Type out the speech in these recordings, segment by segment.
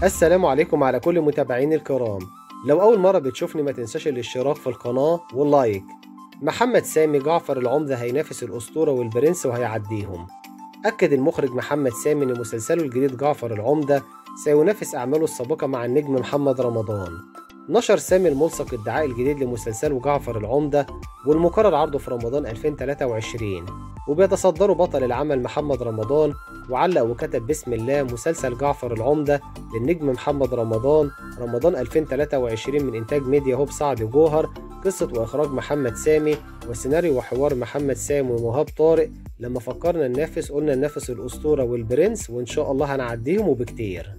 السلام عليكم على كل متابعيني الكرام. لو أول مرة بتشوفني ما تنساش الاشتراك في القناة واللايك. محمد سامي جعفر العمدة هينافس الأسطورة والبرنس وهيعديهم. أكد المخرج محمد سامي إن مسلسله الجديد جعفر العمدة سينافس أعماله السابقة مع النجم محمد رمضان. نشر سامي الملصق الدعائي الجديد لمسلسله جعفر العمدة والمقرر عرضه في رمضان 2023، وبيتصدره بطل العمل محمد رمضان، وعلق وكتب بسم الله مسلسل جعفر العمدة للنجم محمد رمضان 2023 من إنتاج ميديا هوب سعد جوهر، قصة وإخراج محمد سامي وسيناريو وحوار محمد سامي ومهاب طارق. لما فكرنا ننافس قلنا ننافس الأسطورة والبرنس، وإن شاء الله هنعديهم وبكتير.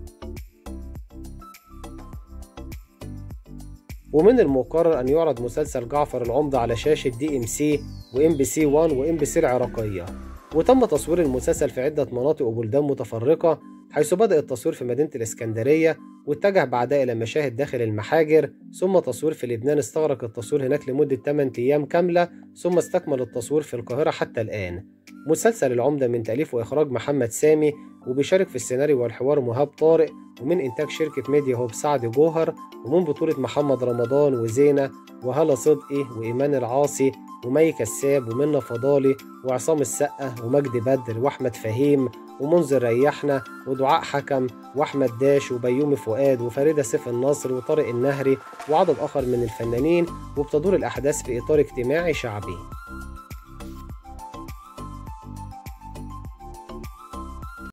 ومن المقرر أن يعرض مسلسل جعفر العمدة على شاشة DMC وMBC 1 وMBC العراقية. وتم تصوير المسلسل في عدة مناطق وبلدان متفرقة، حيث بدأ التصوير في مدينة الإسكندرية واتجه بعدها إلى مشاهد داخل المحاجر، ثم تصوير في لبنان استغرق التصوير هناك لمدة 8 أيام كاملة، ثم استكمل التصوير في القاهرة حتى الآن. مسلسل العمدة من تأليف وإخراج محمد سامي، وبيشارك في السيناريو والحوار مهاب طارق، ومن إنتاج شركة ميديا هوب سعد جوهر، ومن بطولة محمد رمضان وزينة وهالة صدقي وإيمان العاصي ومي كساب ومنى فضالي وعصام السقا ومجدي بدر وأحمد فهيم ومنذر ريحنا ودعاء حكم وأحمد داش وبيومي فؤاد وفريدة سيف النصر وطارق النهري وعدد آخر من الفنانين، وبتدور الأحداث في إطار اجتماعي شعبي.